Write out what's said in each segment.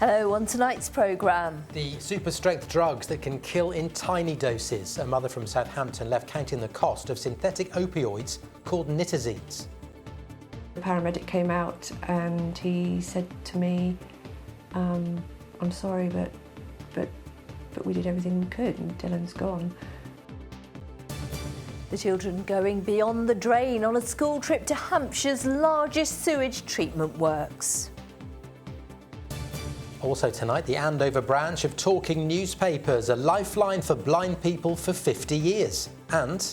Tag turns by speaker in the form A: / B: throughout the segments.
A: Hello, on tonight's programme.
B: The super strength drugs that can kill in tiny doses. A mother from Southampton left counting the cost of synthetic opioids called nitazines.
C: The paramedic came out and he said to me, I'm sorry, but we did everything we could and Dylan's gone.
A: The children going beyond the drain on a school trip to Hampshire's largest sewage treatment works.
B: Also tonight, the Andover branch of Talking Newspapers, a lifeline for blind people for 50 years. And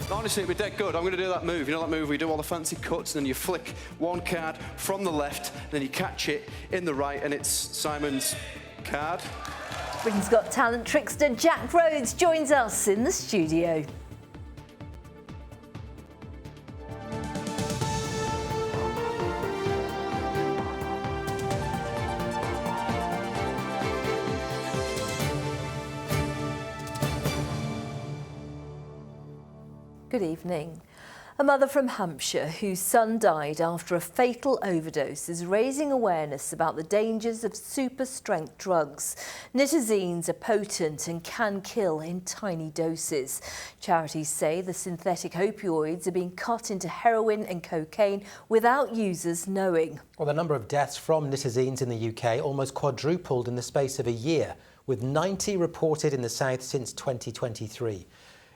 D: honestly, it'd be dead good. I'm going to do that move. You know that move where you do all the fancy cuts and then you flick one card from the left, then you catch it in the right, and it's Simon's card.
A: Britain's Got Talent trickster Jack Rhodes joins us in the studio. Good evening. A mother from Hampshire whose son died after a fatal overdose is raising awareness about the dangers of super strength drugs. Nitazines are potent and can kill in tiny doses. Charities say the synthetic opioids are being cut into heroin and cocaine without users knowing.
B: well, the number of deaths from nitazines in the UK almost quadrupled in the space of a year, with 90 reported in the south since 2023.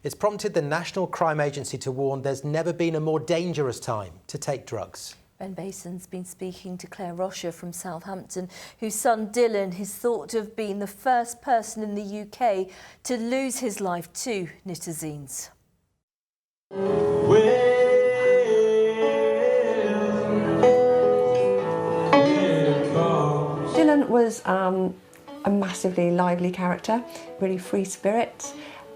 B: It's prompted the National Crime Agency to warn there's never been a more dangerous time to take drugs.
A: Ben Bason's been speaking to Claire Rocher from Southampton, whose son Dylan is thought to have been the first person in the UK to lose his life to nitazines.
C: Dylan was a massively lively character, really free spirit.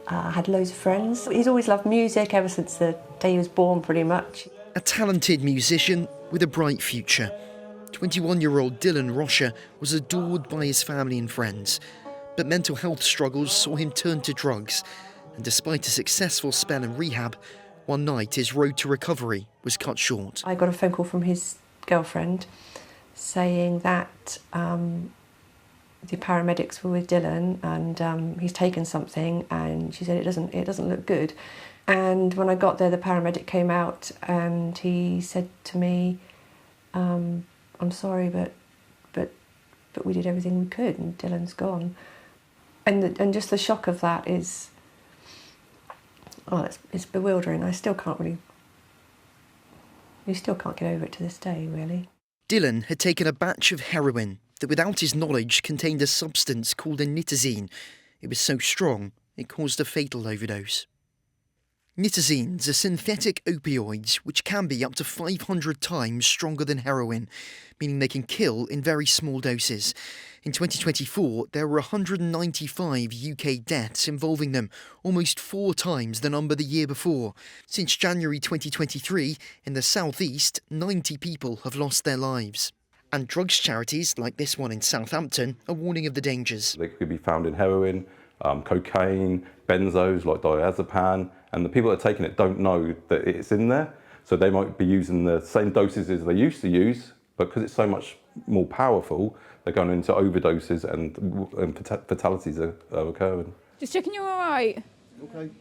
C: Had loads of friends. He's always loved music ever since the day he was born, pretty much.
E: A talented musician with a bright future. 21-year-old Dylan Rocher was adored by his family and friends, but mental health struggles saw him turn to drugs, and despite a successful spell in rehab, one night his road to recovery was cut short.
C: I got a phone call from his girlfriend saying that the paramedics were with Dylan and he's taken something, and she said it doesn't look good. And when I got there, the paramedic came out and he said to me, I'm sorry, but we did everything we could and Dylan's gone. And just the shock of that is, it's bewildering. You still can't get over it to this day, really.
E: Dylan had taken a batch of heroin that without his knowledge contained a substance called a nitazine. It was so strong, it caused a fatal overdose. Nitazines are synthetic opioids which can be up to 500 times stronger than heroin, meaning they can kill in very small doses. In 2024, there were 195 UK deaths involving them, almost 4 times the number the year before. Since January 2023, in the southeast, 90 people have lost their lives. And drugs charities, like this one in Southampton, are warning of the dangers.
F: They could be found in heroin, cocaine, benzos like diazepam, and the people that are taking it don't know that it's in there. So they might be using the same doses as they used to use, but because it's so much more powerful, they're going into overdoses and fatalities are occurring.
G: Just checking you're all right. Okay.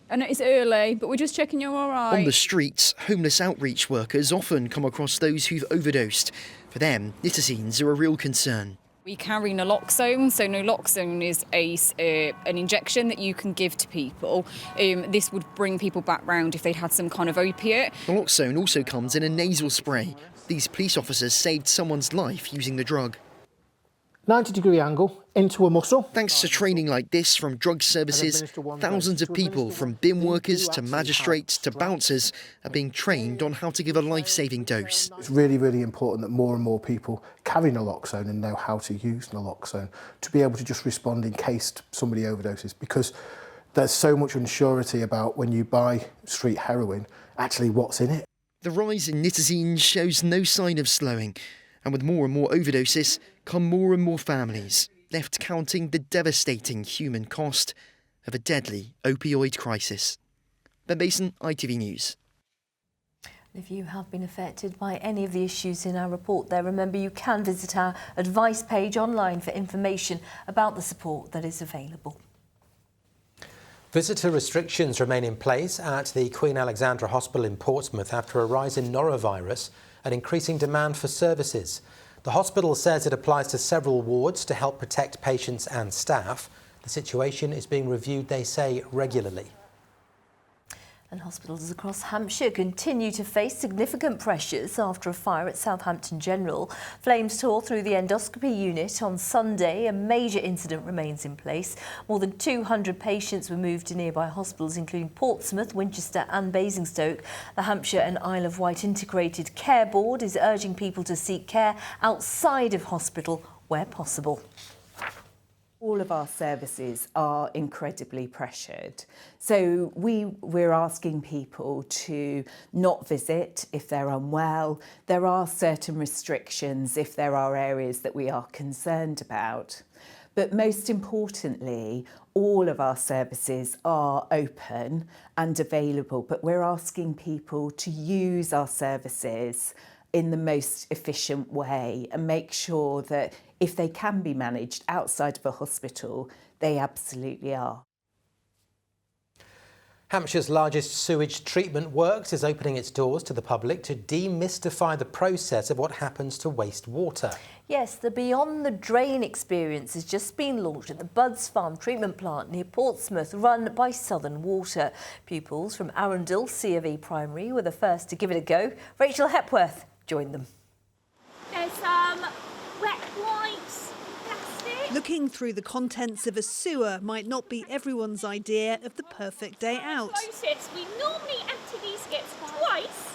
G: I know it's early, but we're just checking you're all right.
E: On the streets, homeless outreach workers often come across those who've overdosed. For them, nitazines are a real concern.
G: We carry naloxone, so naloxone is an injection that you can give to people. This would bring people back round if they'd had some kind of opiate.
E: Naloxone also comes in a nasal spray. These police officers saved someone's life using the drug.
H: 90-degree angle into a muscle.
E: Thanks to training like this from drug services, thousands of people, from bin workers to magistrates to bouncers, are being trained on how to give a life-saving dose.
H: It's really, really important that more and more people carry naloxone and know how to use naloxone to be able to just respond in case somebody overdoses, because there's so much unsurety about when you buy street heroin, actually what's in it.
E: The rise in nitazines shows no sign of slowing. And with more and more overdoses come more and more families, left counting the devastating human cost of a deadly opioid crisis. Ben Bason, ITV News.
A: If you have been affected by any of the issues in our report there, remember you can visit our advice page online for information about the support that is available.
B: Visitor restrictions remain in place at the Queen Alexandra Hospital in Portsmouth after a rise in norovirus and increasing demand for services. The hospital says it applies to several wards to help protect patients and staff. The situation is being reviewed, they say, regularly.
A: And hospitals across Hampshire continue to face significant pressures after a fire at Southampton General. Flames tore through the endoscopy unit on Sunday. A major incident remains in place. More than 200 patients were moved to nearby hospitals, including Portsmouth, Winchester and Basingstoke. The Hampshire and Isle of Wight Integrated Care Board is urging people to seek care outside of hospital where possible.
I: All of our services are incredibly pressured. So we're asking people to not visit if they're unwell. There are certain restrictions if there are areas that we are concerned about. But most importantly, all of our services are open and available, but we're asking people to use our services in the most efficient way and make sure that if they can be managed outside of a hospital, they absolutely are.
B: Hampshire's largest sewage treatment works is opening its doors to the public to demystify the process of what happens to wastewater.
A: Yes, the Beyond the Drain experience has just been launched at the Budds Farm treatment plant near Portsmouth, run by Southern Water. Pupils from Arundel C of E Primary were the first to give it a go. Rachel Hepworth joined them.
J: There's some wet wipes, plastic.
K: Looking through the contents of a sewer might not be everyone's idea of the perfect day out.
J: We normally empty these skips twice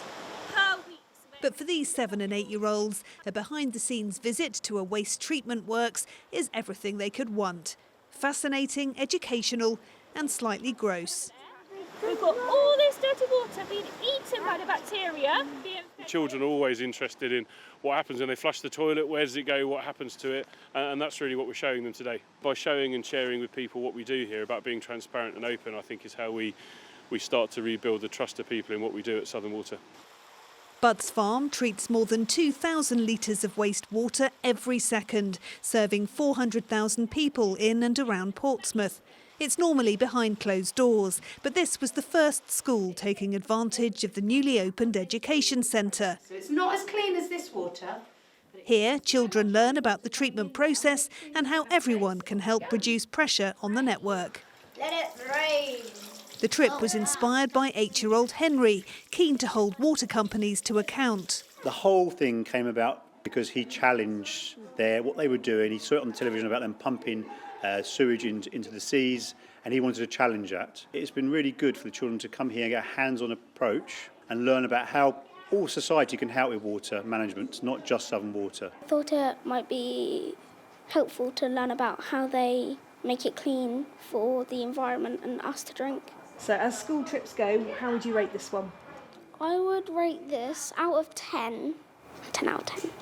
J: per week.
K: But for these 7 and 8-year-olds, a behind-the-scenes visit to a waste treatment works is everything they could want. Fascinating, educational and slightly gross.
J: We've got all this dirty water being eaten by the bacteria.
L: Children are always interested in what happens when they flush the toilet, where does it go, what happens to it, and that's really what we're showing them today. By showing and sharing with people what we do here about being transparent and open, I think is how we start to rebuild the trust of people in what we do at Southern Water.
K: Budds Farm treats more than 2,000 litres of wastewater every second, serving 400,000 people in and around Portsmouth. It's normally behind closed doors, but this was the first school taking advantage of the newly opened education centre.
M: So it's not as clean as this water.
K: Here, children learn about the treatment process and how everyone can help reduce pressure on the network.
M: Let it rain.
K: The trip was inspired by 8-year-old Henry, keen to hold water companies to account.
N: The whole thing came about because he challenged what they were doing. He saw it on the television about them pumping sewage into the seas, and he wanted to challenge that. It's been really good for the children to come here and get a hands-on approach and learn about how all society can help with water management, not just Southern Water.
O: I thought it might be helpful to learn about how they make it clean for the environment and us to drink.
M: So as school trips go, how would you rate this one?
O: I would rate this out of 10, 10 out of 10.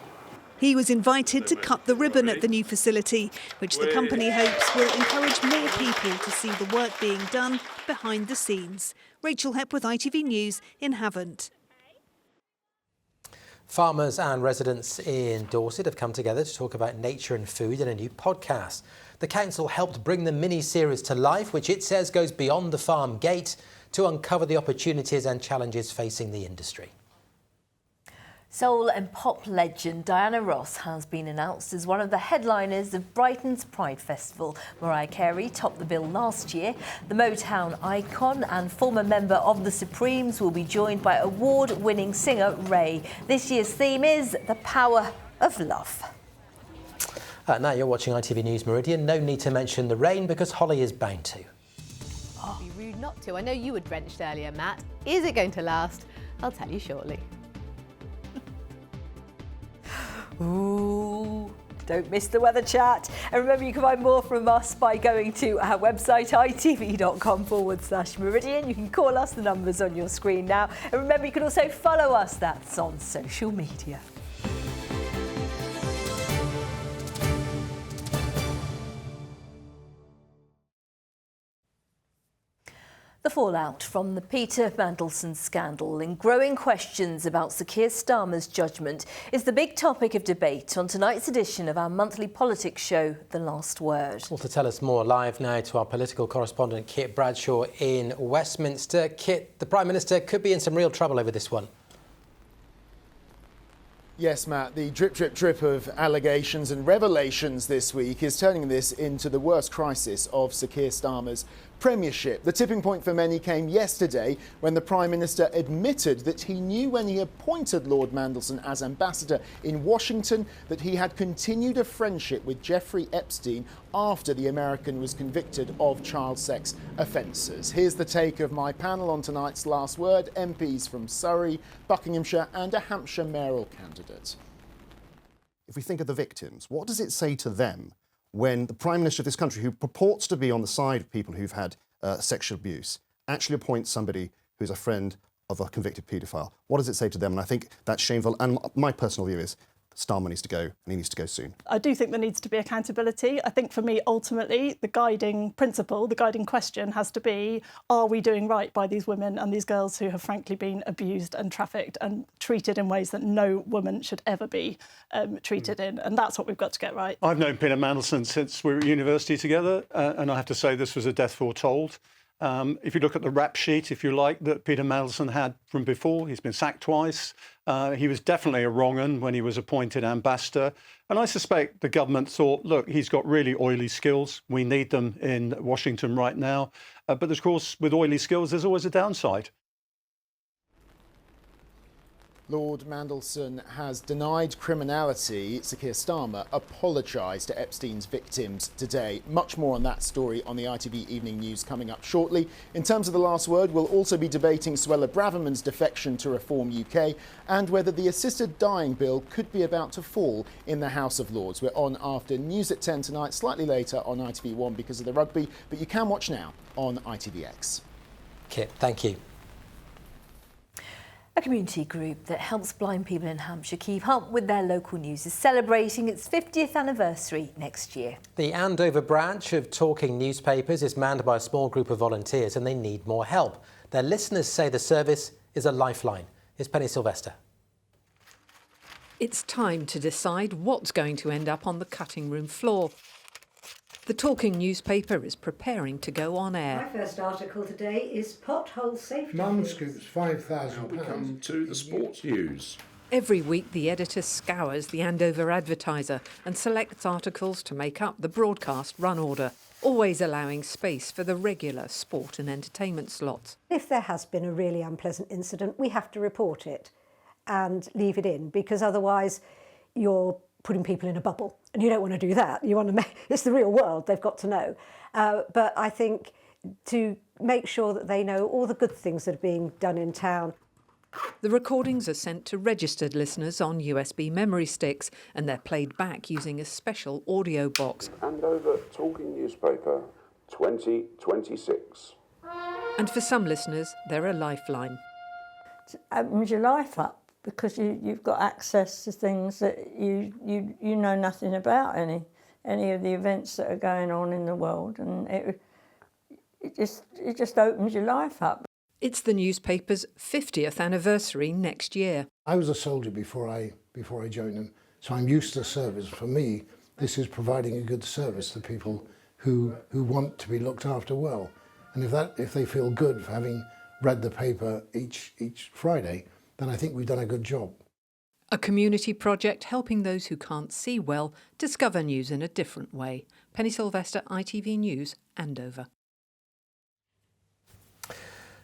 K: He was invited to cut the ribbon at the new facility, which the company hopes will encourage more people to see the work being done behind the scenes. Rachel Hepworth, ITV News in Havant.
B: Farmers and residents in Dorset have come together to talk about nature and food in a new podcast. The council helped bring the mini-series to life, which it says goes beyond the farm gate to uncover the opportunities and challenges facing the industry.
A: Soul and pop legend Diana Ross has been announced as one of the headliners of Brighton's Pride Festival. Mariah Carey topped the bill last year. The Motown icon and former member of the Supremes will be joined by award-winning singer Ray. This year's theme is the power of love.
B: Now you're watching ITV News Meridian. No need to mention the rain because Holly is bound to.
P: Oh, it'd be rude not to. I know you were drenched earlier, Matt. Is it going to last? I'll tell you shortly.
A: Ooh, don't miss the weather chat. And remember, you can find more from us by going to our website, itv.com/Meridian. You can call us, the numbers on your screen now. And remember, you can also follow us, that's on social media. The fallout from the Peter Mandelson scandal and growing questions about Sir Keir Starmer's judgment is the big topic of debate on tonight's edition of our monthly politics show, The Last Word.
B: Well, to tell us more, live now to our political correspondent Kit Bradshaw in Westminster. Kit, the Prime Minister could be in some real trouble over this one.
Q: Yes, Matt, the drip, drip, drip of allegations and revelations this week is turning this into the worst crisis of Sir Keir Starmer's premiership. The tipping point for many came yesterday when the Prime Minister admitted that he knew when he appointed Lord Mandelson as ambassador in Washington that he had continued a friendship with Jeffrey Epstein after the American was convicted of child sex offences. Here's the take of my panel on tonight's Last Word, MPs from Surrey, Buckinghamshire and a Hampshire mayoral candidate.
R: If we think of the victims, what does it say to them when the Prime Minister of this country, who purports to be on the side of people who've had sexual abuse, actually appoints somebody who's a friend of a convicted paedophile? What does it say to them? And I think that's shameful. And my personal view is Starmer needs to go, and he needs to go soon.
S: I do think there needs to be accountability. I think for me, ultimately, the guiding principle, the guiding question has to be, are we doing right by these women and these girls who have frankly been abused and trafficked and treated in ways that no woman should ever be treated in? And that's what we've got to get right.
T: I've known Peter Mandelson since we were at university together, and I have to say this was a death foretold. If you look at the rap sheet, if you like, that Peter Mandelson had from before, he's been sacked twice. He was definitely a wrong 'un when he was appointed ambassador. And I suspect the government thought, look, he's got really oily skills. We need them in Washington right now. But of course, with oily skills, there's always a downside.
Q: Lord Mandelson has denied criminality. Sir Keir Starmer apologised to Epstein's victims today. Much more on that story on the ITV Evening News coming up shortly. In terms of The Last Word, we'll also be debating Suella Braverman's defection to Reform UK and whether the assisted dying bill could be about to fall in the House of Lords. We're on after News at 10 tonight, slightly later on ITV1 because of the rugby, but you can watch now on ITVX.
B: Kit, thank you.
A: A community group that helps blind people in Hampshire keep up with their local news is celebrating its 50th anniversary next year.
B: The Andover branch of Talking Newspapers is manned by a small group of volunteers and they need more help. Their listeners say the service is a lifeline. Here's Penny Sylvester.
U: It's time to decide what's going to end up on the cutting room floor. The Talking newspaper is preparing to go on air.
V: My first article today is pothole safety.
W: Mum scoops £5,000.
X: We come to the sports news.
U: Every week the editor scours the Andover Advertiser and selects articles to make up the broadcast run order, always allowing space for the regular sport and entertainment slots.
V: If there has been a really unpleasant incident, we have to report it and leave it in, because otherwise you're putting people in a bubble, and you don't want to do that. You want to it's the real world, they've got to know. But I think to make sure that they know all the good things that are being done in town.
U: The recordings are sent to registered listeners on USB memory sticks, and they're played back using a special audio box.
X: Andover Talking Newspaper 2026.
U: And for some listeners, they're a lifeline.
Y: It opens your life up, because you've got access to things that you know nothing about, any of the events that are going on in the world, and it just opens your life up.
U: It's the newspaper's 50th anniversary next year.
W: I was a soldier before I joined them, so I'm used to service. For me, this is providing a good service to people who want to be looked after well, and if they feel good for having read the paper each Friday, then I think we've done a good job.
U: A community project helping those who can't see well discover news in a different way. Penny Sylvester, ITV News, Andover.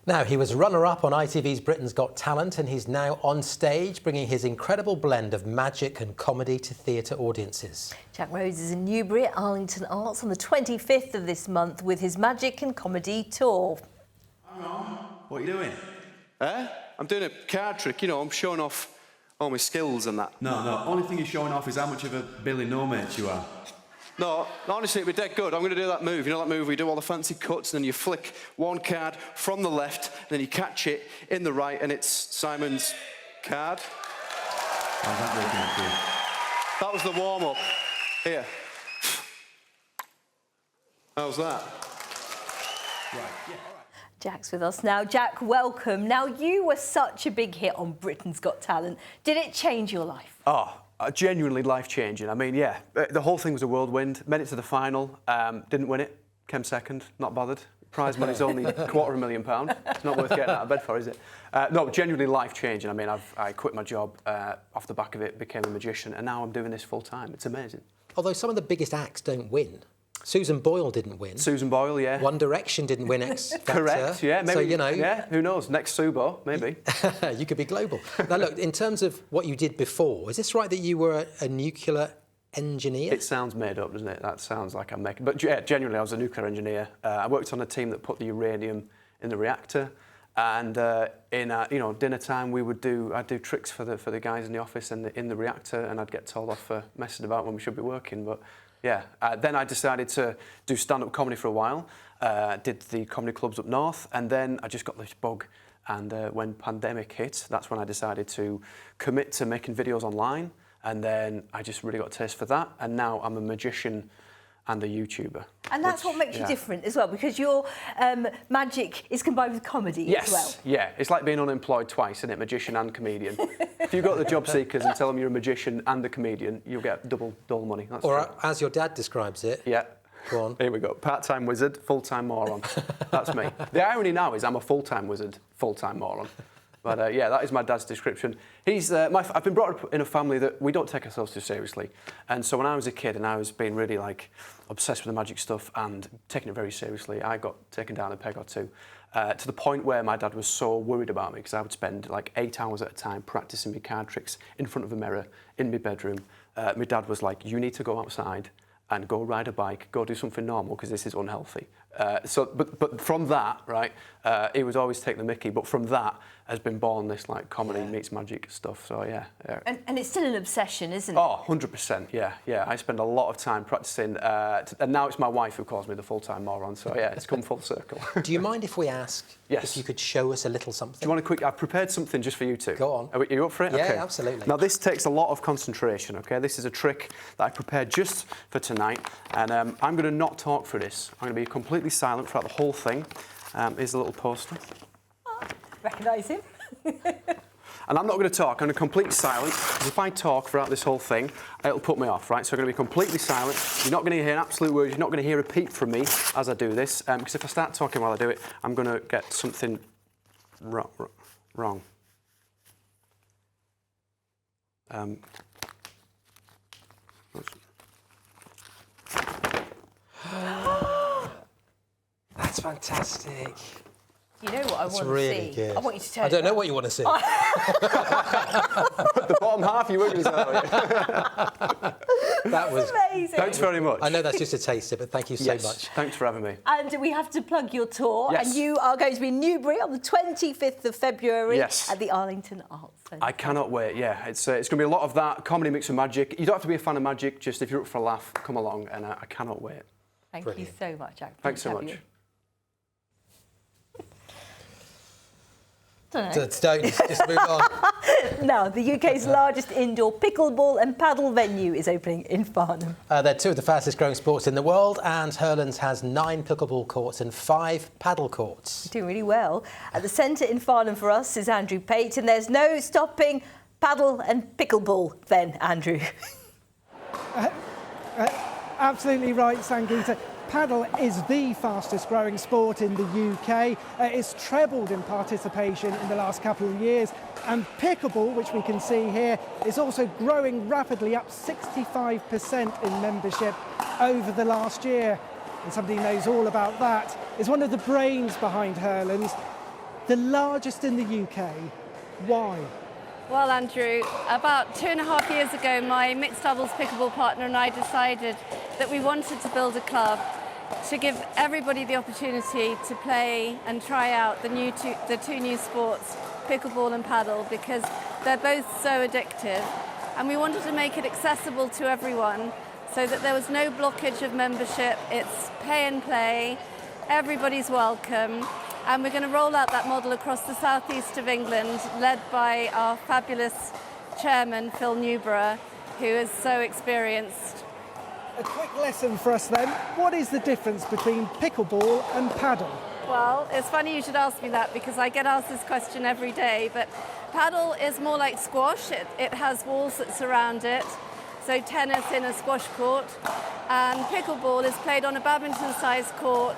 B: Now, he was runner-up on ITV's Britain's Got Talent, and he's now on stage bringing his incredible blend of magic and comedy to theatre audiences.
A: Jack Rhodes is in Newbury at Arlington Arts on the 25th of this month with his magic and comedy tour.
D: Hang on. What are you doing? I'm doing a card trick, I'm showing off all my skills and that.
Z: No, only thing you're showing off is how much of a Billy No-Mate you are.
D: No, honestly, it'd be dead good. I'm going to do that move. You know that move where you do all the fancy cuts and then you flick one card from the left, and then you catch it in the right, and it's Simon's card.
Z: How's that working out for you?
D: That was the warm-up. Here. How's that?
Z: Right, yeah.
A: Jack's with us now. Jack, welcome. Now, you were such a big hit on Britain's Got Talent. Did it change your life?
D: Oh, genuinely life-changing. I mean, yeah, the whole thing was a whirlwind. Made it to the final, didn't win it, came second, not bothered. Prize money's only £250,000. It's not worth getting out of bed for, is it? No, genuinely life-changing. I mean, I quit my job off the back of it, became a magician, and now I'm doing this full-time. It's amazing.
B: Although some of the biggest acts don't win. Susan Boyle didn't win.
D: Susan Boyle, yeah.
B: One Direction didn't win X Factor.
D: Correct, yeah. Maybe,
B: so, you know...
D: Yeah, who knows? Next Subo, maybe.
B: You could be global. Now, look, in terms of what you did before, is this right that you were a nuclear engineer?
D: It sounds made up, doesn't it? That sounds like I'm making... But yeah, genuinely, I was a nuclear engineer. I worked on a team that put the uranium in the reactor. And in dinner time, I'd do tricks for the guys in the office and in the reactor, and I'd get told off for messing about when we should be working. But yeah, then I decided to do stand-up comedy for a while. Did the comedy clubs up north, and then I just got this bug. And when pandemic hit, that's when I decided to commit to making videos online. And then I just really got a taste for that. And now I'm a magician and a YouTuber.
A: And that's what makes you different as well, because your magic is combined with comedy as well.
D: Yeah. It's like being unemployed twice, isn't it? Magician and comedian. If you go to the job seekers and tell them you're a magician and a comedian, you'll get double money. That's
B: or
D: true.
B: as your dad describes it.
D: Yeah.
B: Go on.
D: Here we go. Part-time wizard, full-time moron. That's me. The irony now is I'm a full-time wizard, full-time moron. But yeah, that is my dad's description. I've been brought up in a family that we don't take ourselves too seriously. And so when I was a kid and I was being really obsessed with the magic stuff and taking it very seriously, I got taken down a peg or two. To the point where my dad was so worried about me because I would spend 8 hours at a time practicing my card tricks in front of a mirror in my bedroom. My dad was like, you need to go outside and go ride a bike, go do something normal because this is unhealthy. But from that, right, he would always take the mickey. But from that has been born this comedy meets magic stuff. So yeah.
A: And it's still an obsession, isn't it?
D: Oh, 100%. Yeah. I spend a lot of time practicing, and now it's my wife who calls me the full-time moron. So yeah, it's come full circle.
B: Do you mind if we ask if you could show us a little something? Do
D: you want a quick? I've prepared something just for you two.
B: Go on.
D: Are you up for it?
B: Yeah,
D: okay.
B: absolutely.
D: Now this takes a lot of concentration. Okay, this is a trick that I prepared just for tonight, and I'm going to not talk through this. I'm going to be completely silent throughout the whole thing. Here's a little poster.
A: Recognise him.
D: And I'm not going to talk. I'm going to completely silent. If I talk throughout this whole thing, it'll put me off, right? So I'm going to be completely silent. You're not going to hear an absolute word. You're not going to hear a peep from me as I do this. Because if I start talking while I do it, I'm going to get something wrong.
B: That's fantastic.
A: You know what I want
B: really
A: to see?
B: Good.
A: I want you to turn
B: I don't know what you want to see.
D: The bottom half you wouldn't say.
B: That was
A: amazing.
D: Thanks very much.
B: I know that's just a taster, but thank you so much.
D: Thanks for having me.
A: And we have to plug your tour.
D: Yes.
A: And you are going to be in Newbury on the 25th of February at the Arlington Arts Centre.
D: I cannot wait, yeah. It's going to be a lot of that, comedy mixed with magic. You don't have to be a fan of magic, just if you're up for a laugh, come along, and I cannot wait.
A: Thank you so much, Jack.
D: Thanks so much.
A: You.
B: Just move on.
A: Now, the UK's largest indoor pickleball and paddle venue is opening in Farnham.
B: They're two of the fastest growing sports in the world, and Hurlands has 9 pickleball courts and 5 paddle courts.
A: Doing really well. At the centre in Farnham for us is Andrew Pate, and there's no stopping paddle and pickleball then, Andrew.
C: Absolutely right, Sangeeta. Paddle is the fastest growing sport in the UK. It's trebled in participation in the last couple of years. And pickleball, which we can see here, is also growing rapidly, up 65% in membership over the last year. And somebody who knows all about that is one of the brains behind Hurlands, the largest in the UK. Why?
E: Well, Andrew, about 2.5 years ago, my mixed doubles pickleball partner and I decided that we wanted to build a club to give everybody the opportunity to play and try out the two new sports, pickleball and paddle, because they're both so addictive. And we wanted to make it accessible to everyone so that there was no blockage of membership. It's pay and play, everybody's welcome. And we're going to roll out that model across the southeast of England, led by our fabulous chairman, Phil Newborough, who is so experienced.
C: A quick lesson for us then. What is the difference between pickleball and paddle?
E: Well, it's funny you should ask me that because I get asked this question every day, but paddle is more like squash. It has walls that surround it, so tennis in a squash court, and pickleball is played on a badminton-sized court,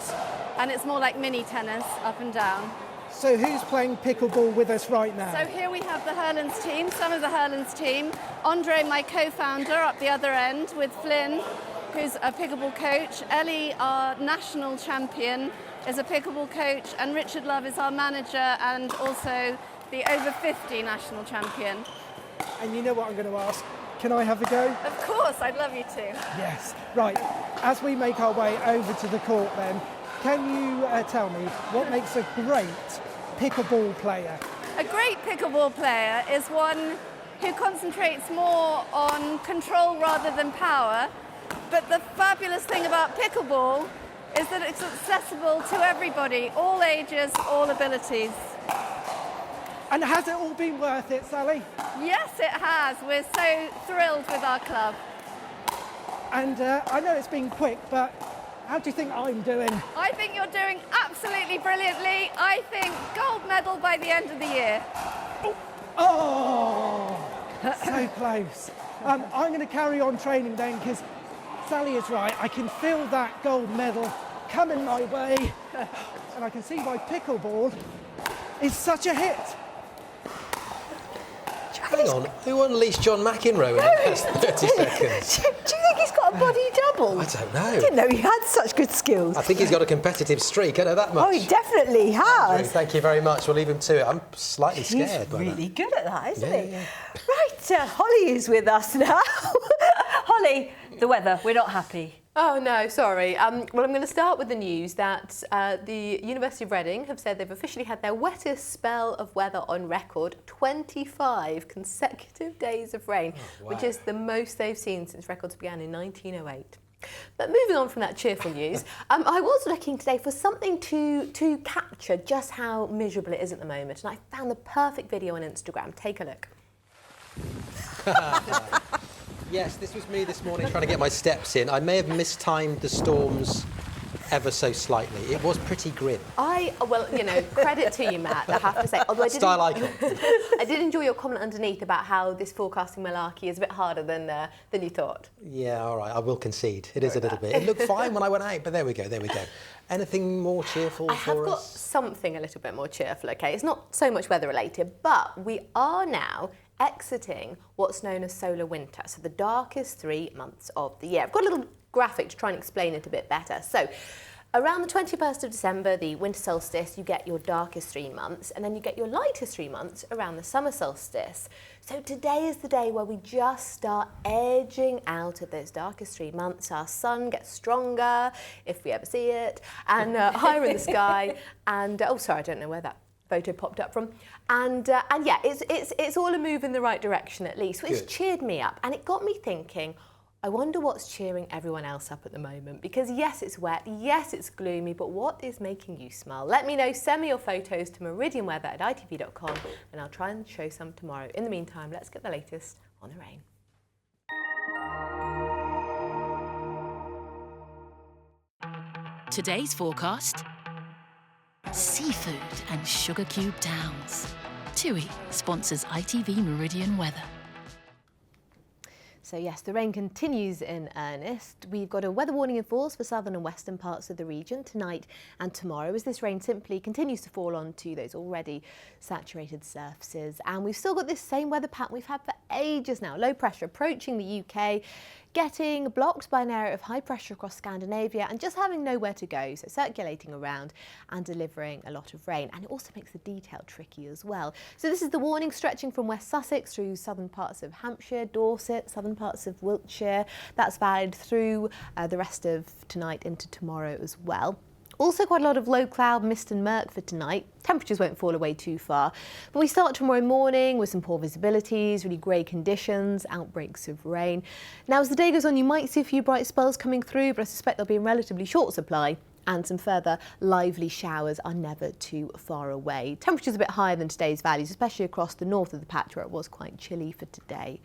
E: and it's more like mini tennis, up and down.
C: So who's playing pickleball with us right now?
E: So here we have the Hurlands team, some of the Hurlands team. Andre, my co-founder, up the other end with Flynn, who's a pickleball coach. Ellie, our national champion, is a pickleball coach, and Richard Love is our manager and also the over 50 national champion.
C: And you know what I'm going to ask? Can I have a go?
E: Of course, I'd love you to.
C: Yes. Right, as we make our way over to the court then, can you tell me what makes a great pickleball player?
E: A great pickleball player is one who concentrates more on control rather than power. But the fabulous thing about pickleball is that it's accessible to everybody, all ages, all abilities.
C: And has it all been worth it, Sally?
E: Yes, it has. We're so thrilled with our club.
C: And I know it's been quick, but how do you think I'm doing?
E: I think you're doing absolutely brilliantly. I think gold medal by the end of the year.
C: Oh, so close. I'm going to carry on training then, because Sally is right. I can feel that gold medal coming my way, and I can see why pickleball is such a hit.
B: Hang on, who unleashed John McEnroe in the past 30 seconds?
A: Do you think he's got a body double?
B: I don't know.
A: I didn't know he had such good skills.
B: I think he's got a competitive streak, I know that much.
A: Oh, he definitely has.
B: Andrew, thank you very much. We'll leave him to it. I'm slightly scared by that.
A: He's really good at that, isn't he?
B: Yeah.
A: Right, Holly is with us now. Holly, the weather, we're not happy.
P: Oh no, sorry. Well, I'm going to start with the news that the University of Reading have said they've officially had their wettest spell of weather on record, 25 consecutive days of rain, which is the most they've seen since records began in 1908. But moving on from that cheerful news, I was looking today for something to capture just how miserable it is at the moment, and I found the perfect video on Instagram. Take a look.
B: Yes, this was me this morning trying to get my steps in. I may have mistimed the storms ever so slightly. It was pretty grim.
P: Well, you know, credit to you, Matt, I have to say. Although
B: Style icon.
P: I did enjoy your comment underneath about how this forecasting malarkey is a bit harder than you thought.
B: Yeah, all right, I will concede. It is a little bit. It looked fine when I went out, but there we go. Anything more cheerful for us?
P: I have got something a little bit more cheerful, OK? It's not so much weather related, but we are now exiting what's known as solar winter, so the darkest 3 months of the year. I've got a little graphic to try and explain it a bit better. So around the 21st of December, the winter solstice, you get your darkest 3 months, and then you get your lightest 3 months around the summer solstice. So today is the day where we just start edging out of those darkest 3 months. Our sun gets stronger, if we ever see it, and higher in the sky. And oh, sorry, I don't know where that photo popped up from, and yeah, it's all a move in the right direction at least. So it's cheered me up, and it got me thinking, I wonder what's cheering everyone else up at the moment, because yes, it's wet, yes, it's gloomy, but what is making you smile? Let me know. Send me your photos to meridianweather@itv.com, and I'll try and show some tomorrow. In the meantime, let's get the latest on the rain.
F: Today's forecast: seafood and sugar cube towns. TUI sponsors ITV Meridian Weather.
P: So yes, the rain continues in earnest. We've got a weather warning in force for southern and western parts of the region tonight and tomorrow, as this rain simply continues to fall onto those already saturated surfaces. And we've still got this same weather pattern we've had for ages now. Low pressure approaching the UK, getting blocked by an area of high pressure across Scandinavia and just having nowhere to go, so circulating around and delivering a lot of rain. And it also makes the detail tricky as well. So this is the warning stretching from West Sussex through southern parts of Hampshire, Dorset, southern parts of Wiltshire. That's valid through the rest of tonight into tomorrow as well. Also quite a lot of low cloud, mist and murk for tonight. Temperatures won't fall away too far. But we start tomorrow morning with some poor visibilities, really grey conditions, outbreaks of rain. Now as the day goes on, you might see a few bright spells coming through, but I suspect they'll be in relatively short supply, and some further lively showers are never too far away. Temperatures a bit higher than today's values, especially across the north of the patch where it was quite chilly for today.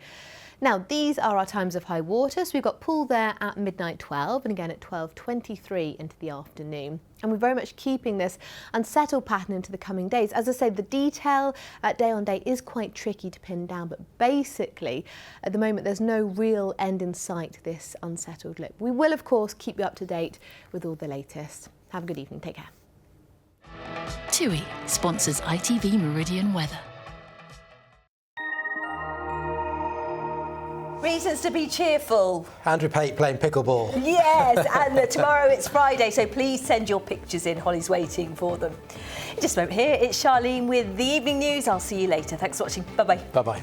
P: Now, these are our times of high water. So we've got pool there at midnight 12 and again at 12:23 into the afternoon. And we're very much keeping this unsettled pattern into the coming days. As I say, the detail day on day is quite tricky to pin down, but basically at the moment there's no real end in sight to this unsettled lip. We will, of course, keep you up to date with all the latest. Have a good evening. Take care.
F: TUI sponsors ITV Meridian weather.
A: Reasons to be cheerful.
B: Andrew Pate playing pickleball.
A: Yes, and tomorrow it's Friday, so please send your pictures in. Holly's waiting for them. In just a moment here, it's Charlene with the evening news. I'll see you later. Thanks for watching. Bye-bye.
B: Bye-bye.